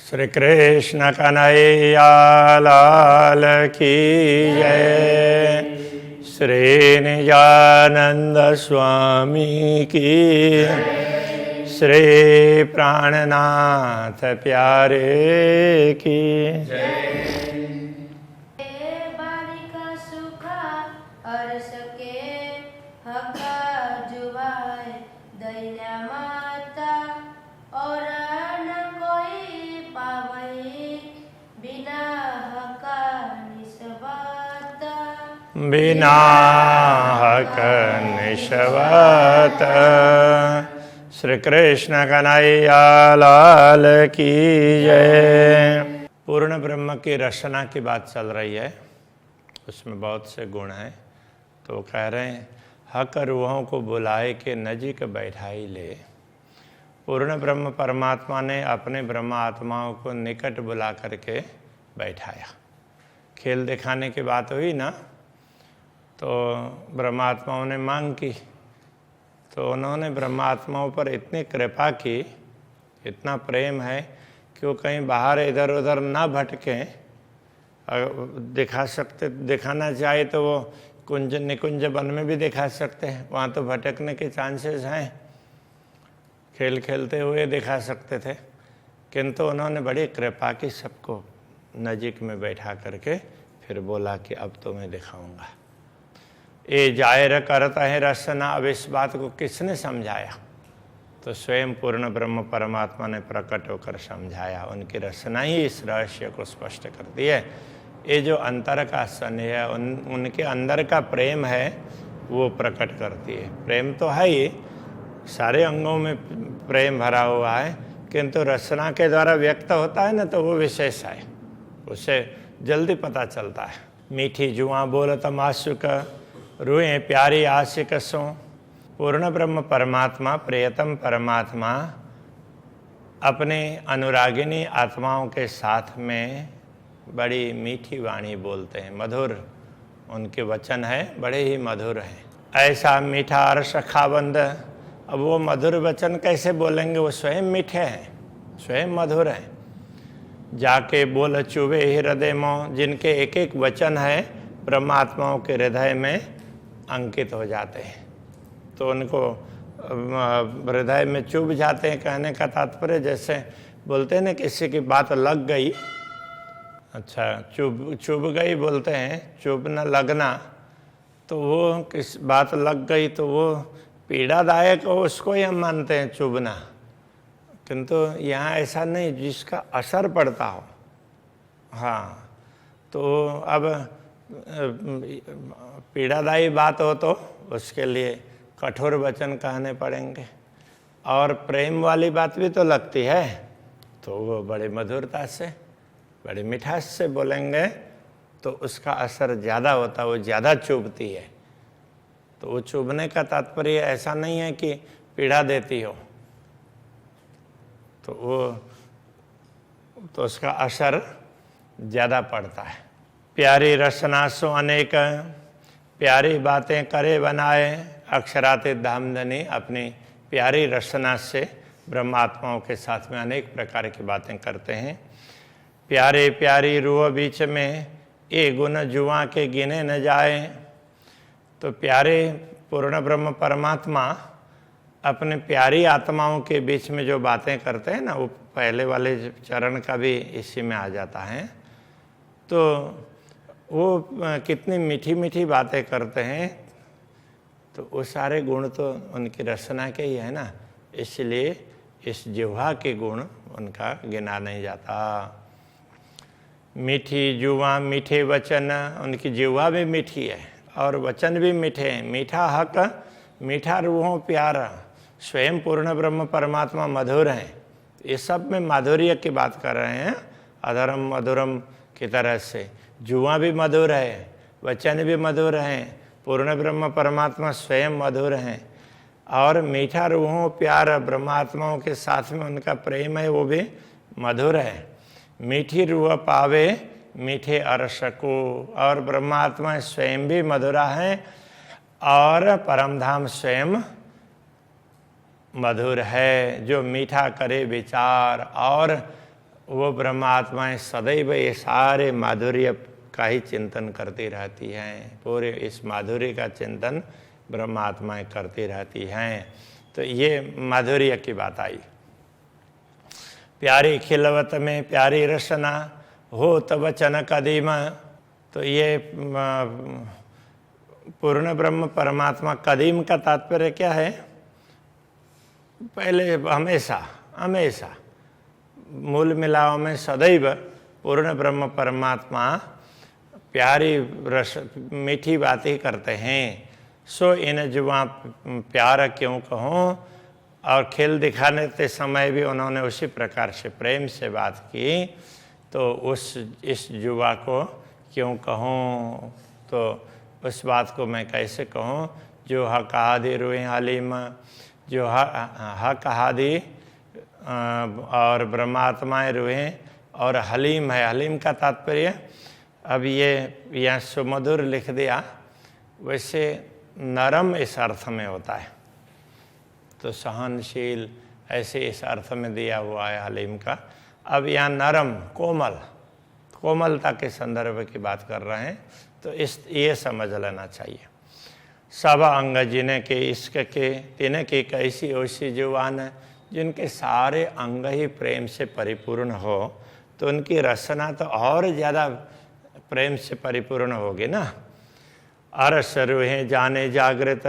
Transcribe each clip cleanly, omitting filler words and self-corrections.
श्री कृष्ण कन्हैया लाल की जय। श्री निजानंद स्वामी की, श्री प्राणनाथ प्यारे की बालिका सुखा और सके हका जुवाए दैन्या माता और न कोई पावई बिना हका निस्वाता बिना हक निस्वार्थ। श्री कृष्ण कन्हैया लाल की जय। पूर्ण ब्रह्म की रचना की बात चल रही है, उसमें बहुत से गुण हैं। तो कह रहे हैं हक रूहों को बुलाए के नजीक बैठाई ले। पूर्ण ब्रह्म परमात्मा ने अपने ब्रह्म आत्माओं को निकट बुला करके बैठाया। खेल दिखाने की बात हुई ना, तो ब्रह्मात्माओं ने मांग की, तो उन्होंने ब्रह्मात्माओं पर इतनी कृपा की, इतना प्रेम है कि वो कहीं बाहर इधर उधर ना भटकें। दिखाना चाहे तो वो कुंज निकुंज वन में भी दिखा सकते हैं, वहाँ तो भटकने के चांसेस हैं, खेल खेलते हुए दिखा सकते थे। किंतु उन्होंने बड़ी कृपा की, सबको नजीक में बैठा करके फिर बोला कि अब तो मैं दिखाऊंगा। ये जाहिर करता है रचना। अब इस बात को किसने समझाया? तो स्वयं पूर्ण ब्रह्म परमात्मा ने प्रकट होकर समझाया। उनकी रचना ही इस रहस्य को स्पष्ट करती है। ये जो अंतर का स्नेह है, उनके अंदर का प्रेम है, वो प्रकट करती है। प्रेम तो है ही, सारे अंगों में प्रेम भरा हुआ है, किंतु रचना के द्वारा व्यक्त होता है ना, तो वो विशेष है, उसे जल्दी पता चलता है। मीठी जुआ बोलत मासुक रूए प्यारी आशिक सो। पूर्ण ब्रह्म परमात्मा, प्रियतम परमात्मा अपने अनुरागिनी आत्माओं के साथ में बड़ी मीठी वाणी बोलते हैं, मधुर उनके वचन है, बड़े ही मधुर हैं। ऐसा मीठा अर्श खाबंद। अब वो मधुर वचन कैसे बोलेंगे? वो स्वयं मीठे हैं, स्वयं मधुर हैं। जाके बोल चुबे हृदय मों, जिनके एक एक वचन है ब्रह्मात्माओं के हृदय में अंकित हो जाते हैं, तो उनको हृदय में चुभ जाते हैं। कहने का तात्पर्य जैसे बोलते हैं ना, किसी की बात लग गई, अच्छा चुभ गई बोलते हैं, चुभ न लगना, तो वो किस बात लग गई तो वो पीड़ादायक हो, उसको ही हम मानते हैं चुभना। किंतु यहाँ ऐसा नहीं, जिसका असर पड़ता हो। हाँ, तो अब पीड़ादायी बात हो तो उसके लिए कठोर वचन कहने पड़ेंगे, और प्रेम वाली बात भी तो लगती है, तो वो बड़े मधुरता से, बड़े मिठास से बोलेंगे, तो उसका असर ज़्यादा होता है, वो ज़्यादा चुभती है। तो वो चुभने का तात्पर्य ऐसा नहीं है कि पीड़ा देती हो, तो वो तो उसका असर ज़्यादा पड़ता है। प्यारी रचना सो अनेक, प्यारी बातें करे बनाए अक्षराते धामधनी। अपनी प्यारी रचना से ब्रह्मात्माओं के साथ में अनेक प्रकार की बातें करते हैं। प्यारे प्यारी रूह बीच में ये गुण जुआ के गिने न जाए। तो प्यारे पूर्ण ब्रह्म परमात्मा अपने प्यारी आत्माओं के बीच में जो बातें करते हैं ना, वो पहले वाले चरण का भी इसी में आ जाता है। तो वो कितनी मीठी मीठी बातें करते हैं, तो वो सारे गुण तो उनकी रचना के ही है ना, इसलिए इस जिह्वा के गुण उनका गिना नहीं जाता। मीठी जुआ मीठे वचन, उनकी जिह्वा भी मीठी है और वचन भी मीठे हैं। मीठा हक, मीठा रूहों प्यारा। स्वयं पूर्ण ब्रह्म परमात्मा मधुर हैं। ये सब में माधुर्य की बात कर रहे हैं, अधरम मधुरम की तरह से। जुआ भी मधुर है, वचन भी मधुर हैं, पूर्ण ब्रह्म परमात्मा स्वयं मधुर हैं, और मीठा रूहों प्यार ब्रह्मात्माओं के साथ में उनका प्रेम है, वो भी मधुर है। मीठी रूह पावे मीठे अर्श को, और ब्रह्मात्मा स्वयं भी मधुरा हैं और परमधाम स्वयं मधुर है, जो मीठा करे विचार और वो ब्रह्म आत्माएं सदैव ये सारे माधुर्य का ही चिंतन करती रहती हैं, पूरे इस माधुर्य का चिंतन ब्रह्म आत्माएं करती रहती हैं। तो ये माधुर्य की बात आई। प्यारी खिलवत में प्यारी रसना हो तब वचन कदीम। तो ये पूर्ण ब्रह्म परमात्मा, कदीम का तात्पर्य क्या है? पहले, हमेशा हमेशा, मूल मिलाव में सदैव पूर्ण ब्रह्म परमात्मा प्यारी रस मीठी बातें करते हैं। सो इन जुआ प्यार क्यों कहूँ। और खेल दिखाने के समय भी उन्होंने उसी प्रकार से प्रेम से बात की, तो इस जुआ को क्यों कहूँ, तो उस बात को मैं कैसे कहूँ जो हक आदि रुए हलीम, जो हक आदि और ब्रह्मात्माएं रुए और हलीम है। हलीम का तात्पर्य, अब ये यहाँ सुमधुर लिख दिया, वैसे नरम इस अर्थ में होता है, तो सहनशील ऐसे इस अर्थ में दिया हुआ है हलीम का। अब यहाँ नरम, कोमलता के संदर्भ की बात कर रहे हैं, तो ये समझ लेना चाहिए। सब अंग जिन्हें के इश्क के तिन्हें की कैसी ओसी जुबान है, जिनके सारे अंग ही प्रेम से परिपूर्ण हो, तो उनकी रचना तो और ज़्यादा प्रेम से परिपूर्ण होगी ना। अरस रूहें जाने जागृत,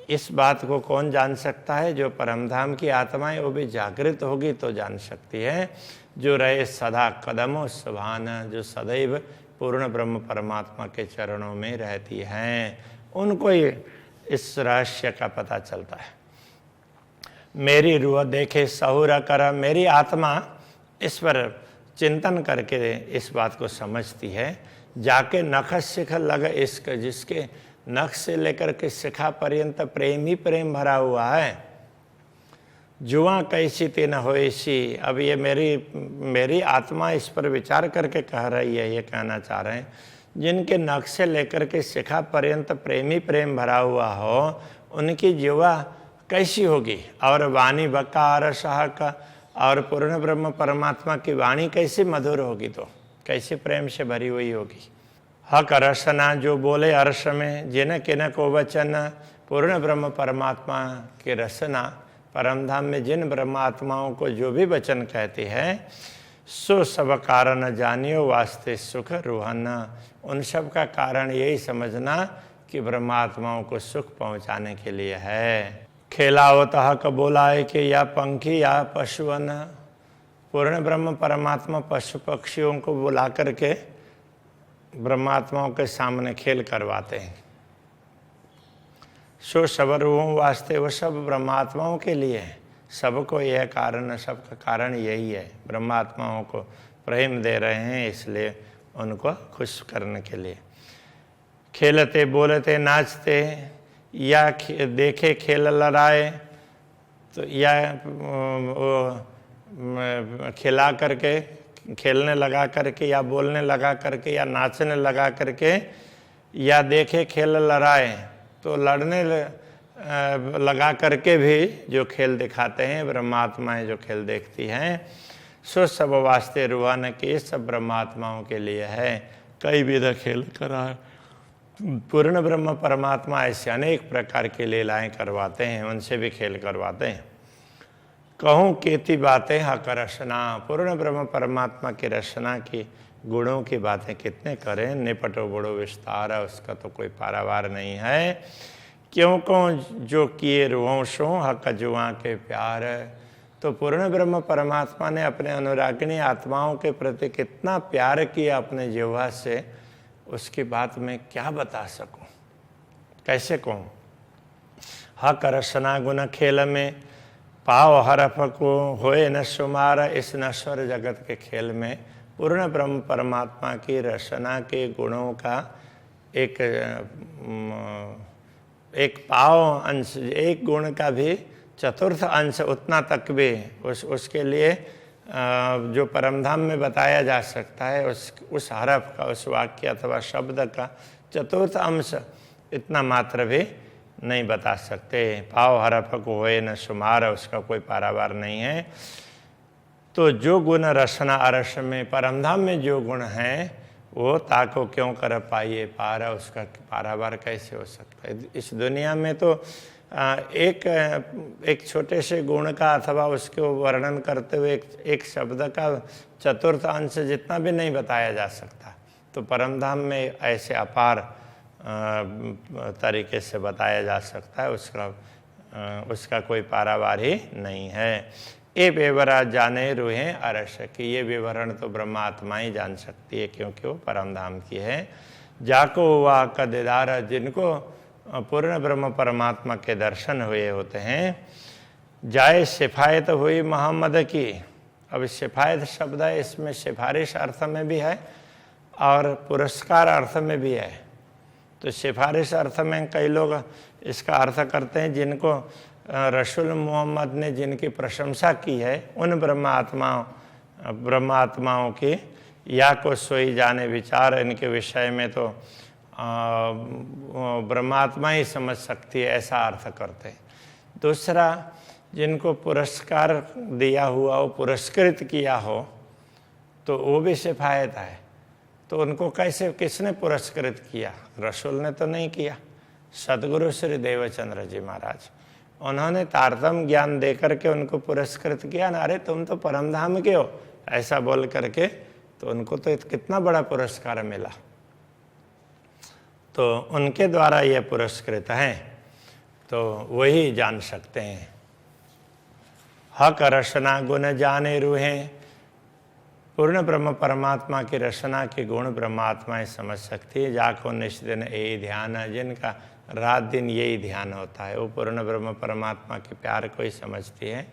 इस बात को कौन जान सकता है? जो परमधाम की आत्माएं वो भी जागृत होगी तो जान सकती है। जो रहे सदा कदमों सुभान, जो सदैव पूर्ण ब्रह्म परमात्मा के चरणों में रहती हैं, उनको ये इस रहस्य का पता चलता है। मेरी रूह देखे सहुरा कर, मेरी आत्मा इस पर चिंतन करके इस बात को समझती है। जाके नख शिख लग इश्क, जिसके नख से लेकर के शिखा पर्यंत प्रेम ही प्रेम भरा हुआ है। जुआ कैसी तीन होएसी, अब ये मेरी आत्मा इस पर विचार करके कह रही है, ये कहना चाह रहे हैं, जिनके नख से लेकर के शिखा पर्यंत प्रेम ही प्रेम भरा हुआ हो, उनकी जुआ कैसी होगी। और वाणी बकार सहक, और पूर्ण ब्रह्म परमात्मा की वाणी कैसी मधुर होगी, तो कैसे प्रेम से भरी हुई होगी। हक रसना, जो बोले अर्श में, जिन किन को वचन, पूर्ण ब्रह्म परमात्मा की रसना, परमधाम में जिन ब्रह्मात्माओं को जो भी वचन कहते हैं, सो सब कारण जानियो वास्ते सुख रूहन, उन सब का कारण यही समझना कि ब्रह्मात्माओं को सुख पहुंचाने के लिए है। खेलावत हक बोलाए कि या पंखी या पशुअन, पूर्ण ब्रह्म परमात्मा पशु पक्षियों को बुला करके ब्रह्मात्माओं के सामने खेल करवाते हैं। सो सब रूहों वास्ते, वो सब ब्रह्मात्माओं के लिए है। सबको यह कारण, सबका कारण यही है, ब्रह्मात्माओं को प्रेम दे रहे हैं, इसलिए उनको खुश करने के लिए। खेलते बोलते नाचते, या देखे खेल लड़ाए, तो या खिला करके, खेलने लगा करके, या बोलने लगा करके, या नाचने लगा करके, या देखे खेल लड़ाए, तो लड़ने लगा करके भी जो खेल दिखाते हैं ब्रह्मात्माएं, जो खेल देखती हैं, सो सब वास्ते रूहान के सब ब्रह्मात्माओं के लिए है। कई विध खेल करा, पूर्ण ब्रह्म परमात्मा ऐसे अनेक प्रकार की लीलाएं करवाते हैं, उनसे भी खेल करवाते हैं। कहूँ केती बातें हक रचना, पूर्ण ब्रह्म परमात्मा की रचना की गुणों की बातें कितने करें, निपटो बड़ो विस्तार, उसका तो कोई पारावार नहीं है। क्यों को जो किए रुवंशों हक जुआ के प्यार, तो पूर्ण ब्रह्म परमात्मा ने अपने अनुरागिणी आत्माओं के प्रति कितना प्यार किया अपने जिह्वा से, उसकी बात मैं क्या बता सकूं, कैसे कहूँ। हक रचना गुण खेल में, पाव हरफ को होए न शुमार, इस नश्वर जगत के खेल में पूर्ण ब्रह्म परमात्मा की रचना के गुणों का एक पाव अंश, एक गुण का भी चतुर्थ अंश उतना तक भी उसके लिए जो परमधाम में बताया जा सकता है, उस हरफ का, उस वाक्य अथवा शब्द का चतुर्थ अंश इतना मात्र भी नहीं बता सकते। पाव हरफ को होए न शुमार, उसका कोई पारावार नहीं है। तो जो गुण रसना अरस में परमधाम में जो गुण हैं वो ताको क्यों कर पाइए पारा, उसका पारावार कैसे हो सकता है। इस दुनिया में तो एक छोटे से गुण का अथवा उसके वर्णन करते हुए एक शब्द का चतुर्थ अंश जितना भी नहीं बताया जा सकता। तो परमधाम में ऐसे अपार तरीके से बताया जा सकता है, उसका कोई पारावार ही नहीं है। ये विवरा जाने रूहें अरस की, ये विवरण तो ब्रह्मात्मा ही जान सकती है क्योंकि वो परमधाम की है। जाको हुआ का दीदार, जिनको पूर्ण ब्रह्म परमात्मा के दर्शन हुए होते हैं। जाए सिफायत हुई मोहम्मद की। अब सिफायत शब्द है, इसमें सिफारिश अर्थ में भी है और पुरस्कार अर्थ में भी है। तो सिफारिश अर्थ में कई लोग इसका अर्थ करते हैं जिनको रसूल मोहम्मद ने जिनकी प्रशंसा की है उन ब्रह्मात्माओं की, या को सोई जाने विचार, इनके विषय में तो ब्रह्मात्मा ही समझ सकती है, ऐसा अर्थ करते हैं। दूसरा, जिनको पुरस्कार दिया हुआ हो, पुरस्कृत किया हो, तो वो भी सिफायत है। तो उनको कैसे, किसने पुरस्कृत किया? रसूल ने तो नहीं किया, सदगुरु श्री देवचंद्र जी महाराज, उन्होंने तारतम्य ज्ञान देकर के उनको पुरस्कृत किया ना। अरे तुम तो परमधाम के हो, ऐसा बोल करके, तो उनको तो कितना बड़ा पुरस्कार मिला। तो उनके द्वारा ये पुरस्कृत हैं, तो वही जान सकते हैं। हक रसना गुण जाने रूहें, पूर्ण ब्रह्म परमात्मा की रचना के गुण ब्रह्मात्माएं समझ सकती है। जाको निष्दिन यही ध्यान है, जिनका रात दिन यही ध्यान होता है, वो पूर्ण ब्रह्म परमात्मा के प्यार को ही समझती है।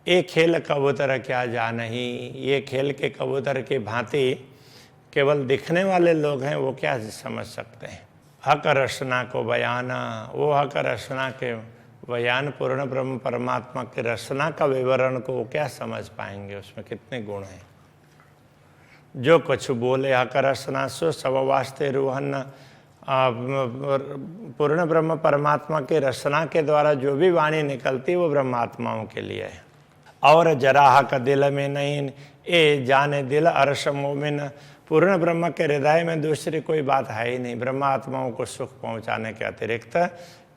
ये खेल कबूतर क्या जान ही, ये खेल के कबूतर की भांति केवल दिखने वाले लोग हैं, वो क्या समझ सकते हैं। हक रचना को बयाना, वो हक रचना के बयान पूर्ण ब्रह्म परमात्मा की रचना का विवरण को वो क्या समझ पाएंगे, उसमें कितने गुण हैं। जो कुछ बोले हक रचना सो सब वास्ते रूहन, पूर्ण ब्रह्म परमात्मा के रचना के द्वारा जो भी वाणी निकलती वो ब्रह्मात्माओं के लिए है। और जरा हक दिल में नहीं, ए जाने दिल अरस मोमिन, पूर्ण ब्रह्म के हृदय में दूसरी कोई बात है ही नहीं। ब्रह्मात्माओं को सुख पहुंचाने के अतिरिक्त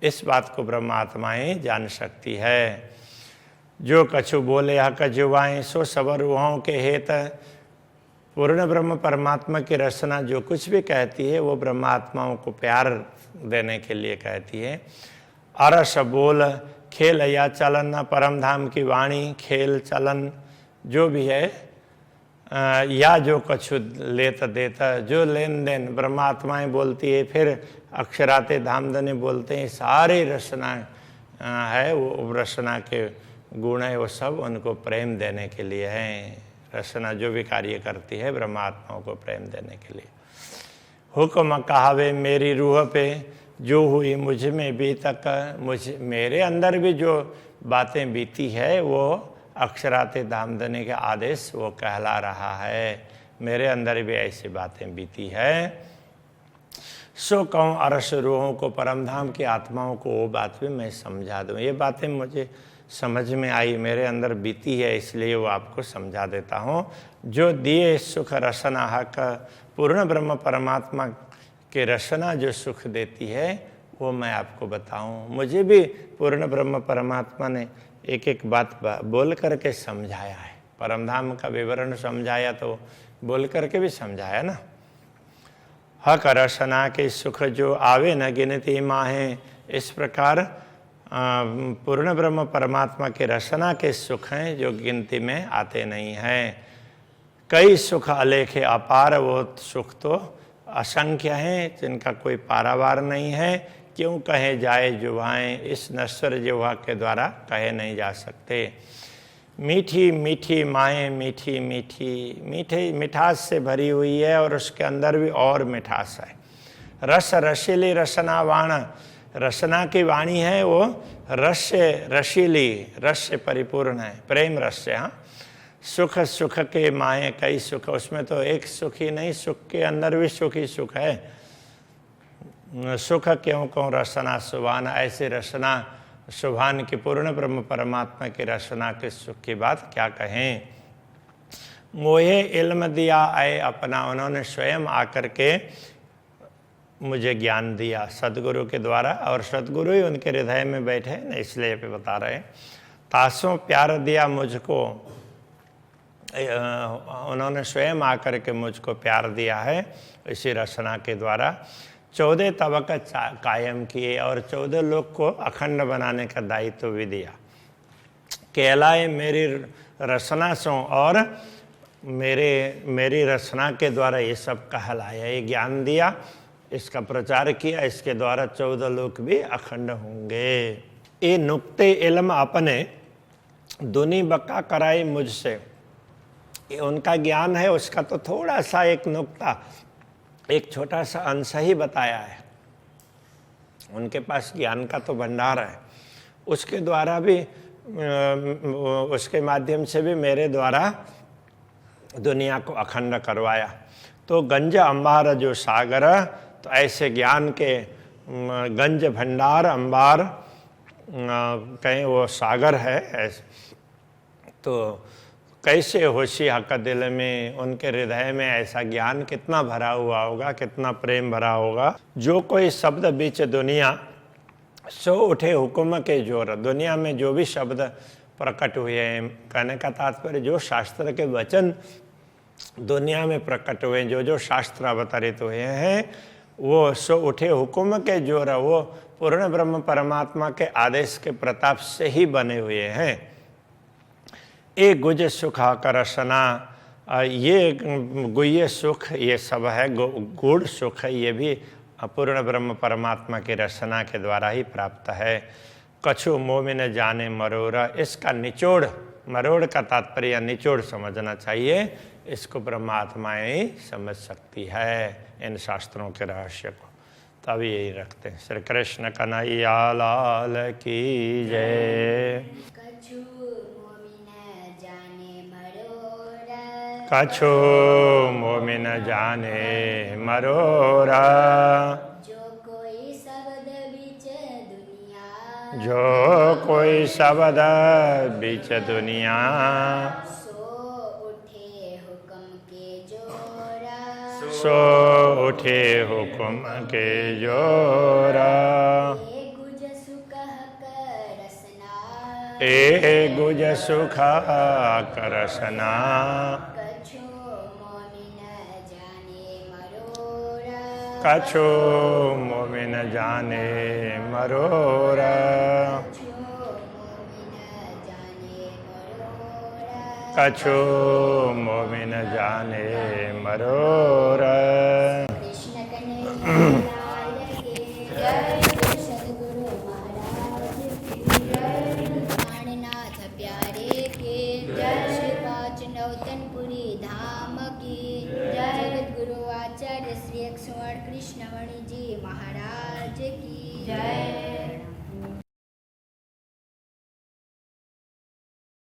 इस बात को ब्रह्मात्मा ही जान सकती है। जो कछु बोले हक जुबाएं सो सब रूहों के हेत, पूर्ण ब्रह्म परमात्मा की रचना जो कुछ भी कहती है वो ब्रह्मात्माओं को प्यार देने के लिए कहती है। अरस बोल खेल या चलन, परमधाम की वाणी खेल चलन जो भी है, या जो कुछ लेता देता, जो लेन देन ब्रह्मात्माएं बोलती है, फिर अक्षराते धामधने बोलते हैं, सारी रचना है वो रचना के गुण है, वो सब उनको प्रेम देने के लिए हैं। रचना जो भी कार्य करती है ब्रह्मात्माओं को प्रेम देने के लिए। हुक्म कहावे मेरी रूह पे, जो हुई मुझ में भी तक, मेरे अंदर भी जो बातें बीती है वो अक्षराते धामधने के आदेश वो कहला रहा है। मेरे अंदर भी ऐसी बातें बीती है। सो कहूँ अरस रूहों को, परमधाम की आत्माओं को वो बात भी मैं समझा दूँ। ये बातें मुझे समझ में आई, मेरे अंदर बीती है, इसलिए वो आपको समझा देता हूँ। जो दिए सुख रसना हक, पूर्ण ब्रह्म परमात्मा के रचना जो सुख देती है वो मैं आपको बताऊँ। मुझे भी पूर्ण ब्रह्म परमात्मा ने एक एक बात बोल करके समझाया है। परमधाम का विवरण समझाया तो बोल करके भी समझाया ना। हक रचना के सुख जो आवे न गिनती माहें, इस प्रकार पूर्ण ब्रह्म परमात्मा के रचना के सुख हैं जो गिनती में आते नहीं हैं। कई सुख अलेखे अपार, वो सुख तो असंख्य हैं जिनका कोई पारावार नहीं है। क्यों कहे जाए जुबाएं, इस नश्वर जिह्वा के द्वारा कहे नहीं जा सकते। मीठी मीठी माएँ मीठी मीठी, मीठे मिठास से भरी हुई है और उसके अंदर भी और मिठास है। रस रसीली रसना वाण, रसना की वाणी है वो रस रसीली, रस से परिपूर्ण है, प्रेम रस से। हाँ, सुख सुख के माए कई सुख, उसमें तो एक सुख ही नहीं, सुख के अंदर भी सुख ही सुख है। सुख क्यों कहूँ रसना सुभान, ऐसे रसना सुभान की पूर्ण ब्रह्म परमात्मा की रचना के सुख की बात क्या कहें। मोहे इल्म दिया आए अपना, उन्होंने स्वयं आकर के मुझे ज्ञान दिया सदगुरु के द्वारा, और सदगुरु ही उनके हृदय में बैठे न, इसलिए पे बता रहे हैं। तासों प्यार दिया मुझको, उन्होंने स्वयं आकर के मुझको प्यार दिया है इसी रचना के द्वारा। 14 तबक कायम किए और 14 लोक को अखंड बनाने का दायित्व भी दिया। कहलाए मेरी रचना सो, और मेरी रचना के द्वारा ये सब कहलाया, ये ज्ञान दिया, इसका प्रचार किया, इसके द्वारा 14 लोक भी अखंड होंगे। ये नुक्ते इल्म अपने दुनी बक्का कराई मुझसे, ये उनका ज्ञान है, उसका तो थोड़ा सा एक नुक्ता, एक छोटा सा अंश ही बताया है। उनके पास ज्ञान का तो भंडार है, उसके द्वारा भी, उसके माध्यम से भी मेरे द्वारा दुनिया को अखंड करवाया। तो गंज अंबार जो सागर, तो ऐसे ज्ञान के गंज भंडार, अंबार कहीं वो सागर है ऐसे। तो कैसे होशी हक दिल में, उनके हृदय में ऐसा ज्ञान कितना भरा हुआ होगा, कितना प्रेम भरा होगा। जो कोई शब्द बीच दुनिया सो उठे हुक्म के जोर, दुनिया में जो भी शब्द प्रकट हुए हैं, कहने का तात्पर्य जो शास्त्र के वचन दुनिया में प्रकट हुए, जो शास्त्र अवतरित हुए हैं, वो सो उठे हुक्म के जोर, वो पूर्ण ब्रह्म परमात्मा के आदेश के प्रताप से ही बने हुए हैं। ए गुज सुख करसना, ये गुह्य सुख ये सब है, गूढ़ सुख है, ये भी पूर्ण ब्रह्म परमात्मा की रचना के द्वारा ही प्राप्त है। कछु मोमिन जाने मरोरा, इसका निचोड़, मरोड़ का तात्पर्य निचोड़ समझना चाहिए, इसको ब्रह्मात्माएं ही समझ सकती है इन शास्त्रों के रहस्य को। तब यही रखते हैं। श्री कृष्ण कन्हैया लाल की जय। कछु मोमिन जाने मरोरा, कछु मोमिन जाने मरोरा, जो कोई शब्द बीच दुनिया, जो कोई शब्द बीच दुनिया, सो उठे हुक्म के जोरा, सो उठे हुक्म के जोरा। ए गुज सुख करसना, ए गुज सुख करसना, कछु मोमिन जाने मरोरा, कछु मोमिन जाने मरोरा, कछु मोमिन जाने मरोरा। कछु मोमिन जाने मरोरा। कृष्ण कन्हैया लाल की जय, सद्गुरु महाराज की जय, प्राणनाथ प्यारे के जय, श्री पाँच नौतनपुरी धाम की जय, जगतगुरु आचार्य श्री 108 कृष्णमणि जी महाराज की जय।